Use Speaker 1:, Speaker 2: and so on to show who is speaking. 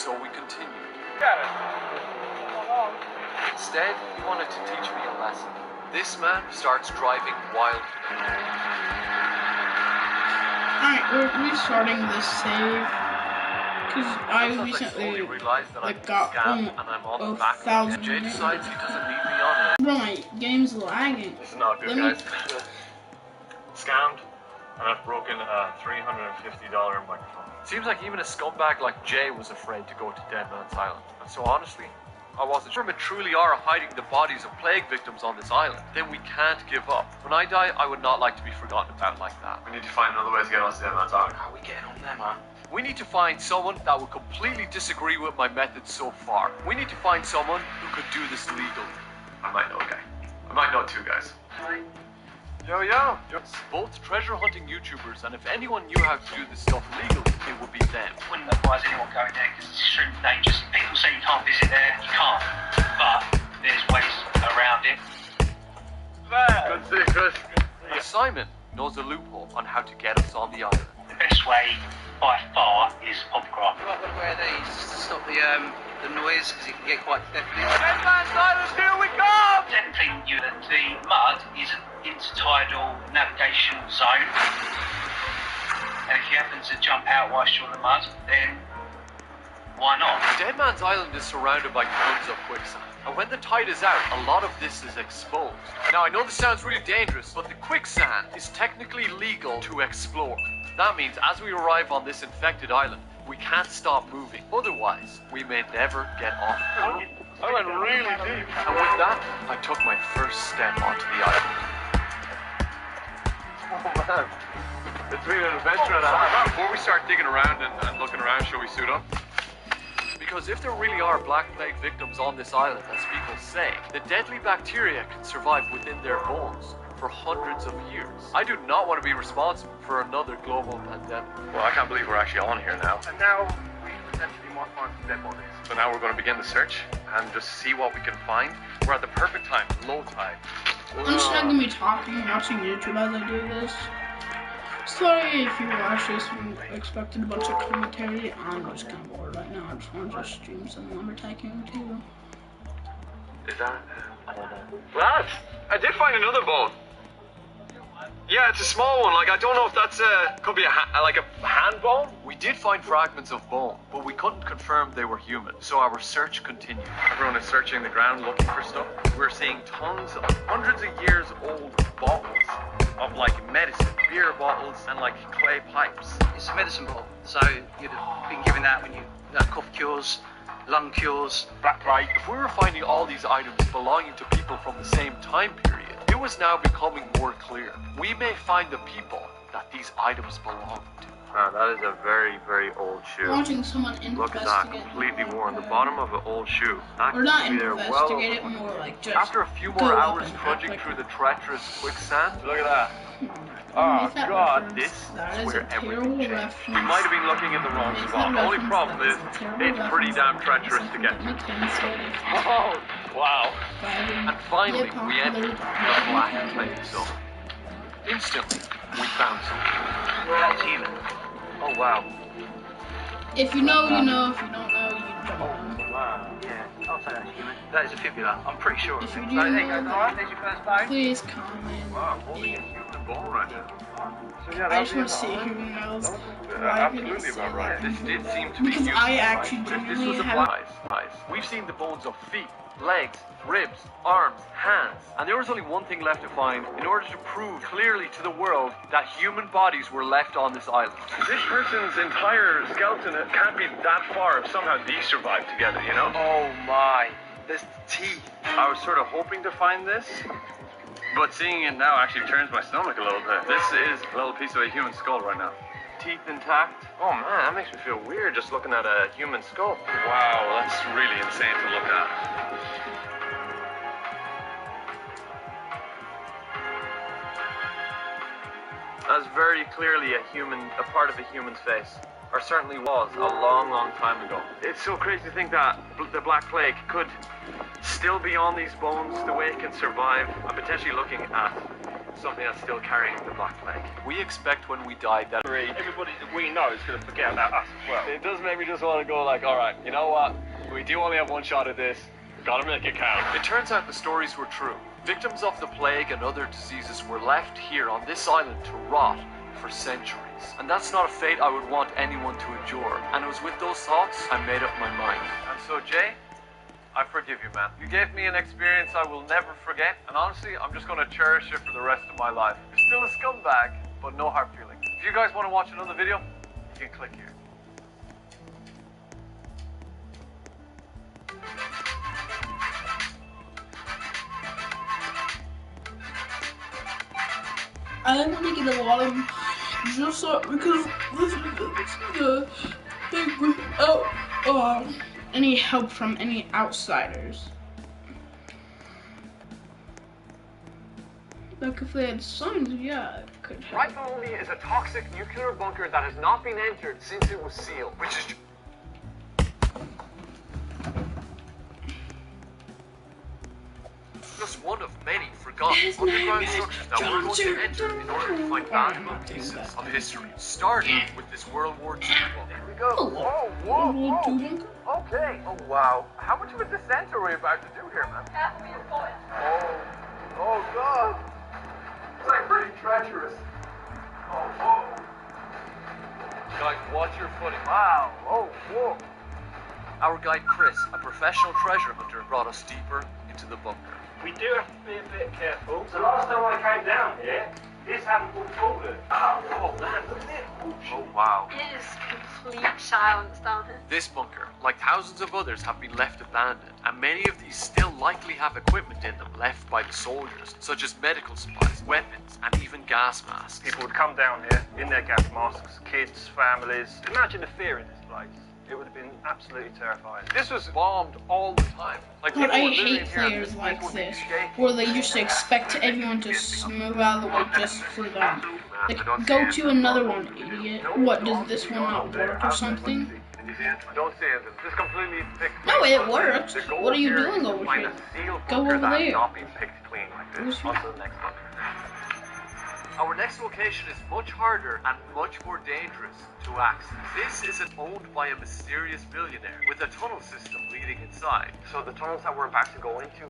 Speaker 1: so we continued.
Speaker 2: Got it.
Speaker 1: Instead, he wanted to teach me a lesson. This man starts driving wildly.
Speaker 3: Alright, we're restarting this save. Because I recently got 1,000
Speaker 1: Jay decides he doesn't need me on it.
Speaker 3: Bro, my game's lagging.
Speaker 2: This is not good, guys. Scammed, and I've broken a $350 microphone.
Speaker 1: Seems like even a scumbag like Jay was afraid to go to Dead Man's Island. And so honestly, I wasn't sure if we truly are hiding the bodies of plague victims on this island. Then we can't give up. When I die, I would not like to be forgotten about like that.
Speaker 2: We need to find another way to get on to Dead Man's Island.
Speaker 1: How are we getting on there, man? We need to find someone that would completely disagree with my methods so far. We need to find someone who could do this legally.
Speaker 2: I might know a guy. I might know two guys. Yo.
Speaker 1: Both treasure hunting YouTubers, and if anyone knew how to do this stuff legally, it would be them.
Speaker 4: Wouldn't advise anyone going there because it's extremely dangerous. People say you can't visit there, you can't. But there's ways around it.
Speaker 2: Good.
Speaker 1: Simon knows a loophole on how to get us on the island.
Speaker 4: The best way by far is photograph.
Speaker 5: I've got to wear these to stop the noise because it can get quite deafening.
Speaker 2: Dead Man's Island, here we go!
Speaker 4: Technically, the mud is an intertidal navigation zone. And if you happen to jump out whilst you're in the mud, then why not?
Speaker 1: Dead Man's Island is surrounded by tons of quicksand. And when the tide is out, a lot of this is exposed. Now, I know this sounds really dangerous, but the quicksand is technically legal to explore. That means as we arrive on this infected island, we can't stop moving. Otherwise, we may never get off.
Speaker 2: I went really deep.
Speaker 1: And with that, I took my first step onto the island.
Speaker 2: Oh man, it's been an adventure. Before we start digging around and looking around, shall we suit up?
Speaker 1: Because if there really are Black Plague victims on this island, as people say, the deadly bacteria can survive within their bones for hundreds of years. I do not want to be responsible for another global pandemic.
Speaker 2: Well, I can't believe we're actually on here now. And now we potentially might find some dead bodies. So now we're going to begin the search and just see what we can find. We're at the perfect time, low tide.
Speaker 3: I'm just not gonna be talking and watching YouTube as I do this. Sorry if you watch this and expected a bunch of commentary. I'm just kind of bored right now. I just want to stream some lumber tycoon too.
Speaker 2: Is that? Lads, I did find another bone. Yeah, it's a small one. Like, I don't know if that's could be like a hand bone.
Speaker 1: We did find fragments of bone, but we couldn't confirm they were human, so our search continued.
Speaker 2: Everyone is searching the ground looking for stuff. We're seeing tons of hundreds of years old bottles of like medicine, beer bottles, and like clay pipes.
Speaker 5: It's a medicine bottle, so you'd have been given that when you cough cures, lung cures,
Speaker 2: black plague.
Speaker 1: If we were finding all these items belonging to people from the same time period, it was now becoming more clear. We may find the people that these items belong to.
Speaker 2: Wow, that is a very, very old shoe.
Speaker 3: Watching someone investigate.
Speaker 2: Look at that, completely worn. The bottom of an old shoe. That
Speaker 3: Or not
Speaker 2: could be there
Speaker 3: investigate it, more like just.
Speaker 1: After a few more hours trudging through the treacherous quicksand,
Speaker 2: look at that. Oh God, this is where everything changed. We might have been looking in the wrong spot. The only problem is, it's pretty damn treacherous to get to. Oh, wow.
Speaker 1: And finally, we entered the Black Plague Zone. Instantly, we found something.
Speaker 4: That's human.
Speaker 2: Oh wow.
Speaker 3: If you know, you know. If you don't know, you don't know.
Speaker 2: Wow.
Speaker 4: Yeah, I'll say that's human. That is a fibula. I'm pretty sure.
Speaker 3: If you do
Speaker 4: There you go.
Speaker 3: know,
Speaker 4: Alright, there's your first bone.
Speaker 3: please comment.
Speaker 2: Wow, holding a human bone right now. So yeah,
Speaker 3: I just want to see who knows.
Speaker 2: absolutely about right. This did seem to be
Speaker 3: Because
Speaker 2: human.
Speaker 3: I actually
Speaker 1: But if this
Speaker 3: genuinely
Speaker 1: was a
Speaker 3: have.
Speaker 1: black we've seen the bones of feet, legs, ribs, arms, hands, and there was only one thing left to find in order to prove clearly to the world that human bodies were left on this island.
Speaker 2: This person's entire skeleton can't be that far if somehow these survived together, you know?
Speaker 5: Oh my, there's teeth.
Speaker 2: I was sort of hoping to find this, but seeing it now actually turns my stomach a little bit. This is a little piece of a human skull right now. Teeth intact. Oh man, that makes me feel weird just looking at a human skull. Wow, that's really insane to look at. That's very clearly a part of a human's face. Or certainly was a long, long time ago. It's so crazy to think that the Black Plague could still be on these bones, the way it can survive. I'm potentially looking at something that's still carrying the Black Plague.
Speaker 1: We expect when we die that
Speaker 2: Everybody that we know is going to forget about us as well. It does make me just want to go like, alright, you know what? We do only have one shot at this. Gotta make it count.
Speaker 1: it turns out the stories were true. Victims of the plague and other diseases were left here on this island to rot for centuries. And that's not a fate I would want anyone to endure. And it was with those thoughts I made up my mind.
Speaker 2: And so, Jay, I forgive you, man. You gave me an experience I will never forget, and honestly, I'm just going to cherish it for the rest of my life. You're still a scumbag, but no hard feelings. If you guys want to watch another video, you can click here.
Speaker 3: I want to get a lot of just because this is the thing without any help from any outsiders. Like if they had signs, yeah, it could help.
Speaker 1: Right below me is a toxic nuclear bunker that has not been entered since it was sealed. Which is just one of many forgotten
Speaker 3: His name
Speaker 1: underground
Speaker 3: is
Speaker 1: structures that we're going to enter in order to find valuable pieces of history. Starting with this World War II one.
Speaker 2: Here we go.
Speaker 3: Oh,
Speaker 2: whoa,
Speaker 3: World War II bunker?
Speaker 2: Okay. Oh, wow. How much of a descent are we about to do here, man? Oh, God. It's like pretty treacherous. Oh, whoa.
Speaker 1: Guys, watch your footing.
Speaker 2: Wow. Oh, whoa.
Speaker 1: Our guide Chris, a professional treasure hunter, brought us deeper into the bunker.
Speaker 2: We do have to be a bit careful. The last time I came down here, this hadn't been folded. Oh, man, look at it. Oh, wow.
Speaker 6: It is complete silence down here.
Speaker 1: This bunker, like thousands of others, have been left abandoned, and many of these still likely have equipment in them left by the soldiers, such as medical supplies, weapons, and even gas masks.
Speaker 2: People would come down here in their gas masks, kids, families. Imagine the fear in this place. It would have been absolutely terrifying. This was bombed all the time. Like,
Speaker 3: But
Speaker 2: people
Speaker 3: I
Speaker 2: were living
Speaker 3: hate
Speaker 2: here and
Speaker 3: players
Speaker 2: this
Speaker 3: like
Speaker 2: place would be
Speaker 3: this,
Speaker 2: shaking.
Speaker 3: where they used to expect everyone to move out of the way just for them. Like, go to another one, idiot. What, does this one not work or something?
Speaker 2: Don't say anything. This completely picked.
Speaker 3: No, it works.
Speaker 2: The goal
Speaker 3: What are you
Speaker 2: here is
Speaker 3: doing
Speaker 2: to
Speaker 3: over
Speaker 2: find
Speaker 3: here?
Speaker 2: a sealed
Speaker 3: Go
Speaker 2: bunker
Speaker 3: over
Speaker 2: that has
Speaker 3: there.
Speaker 2: not been picked clean like this.
Speaker 3: Who's
Speaker 2: On to the next bunker.
Speaker 1: Our next location is much harder and much more dangerous to access. This is owned by a mysterious billionaire with a tunnel system leading inside.
Speaker 2: So the tunnels that we're about to go into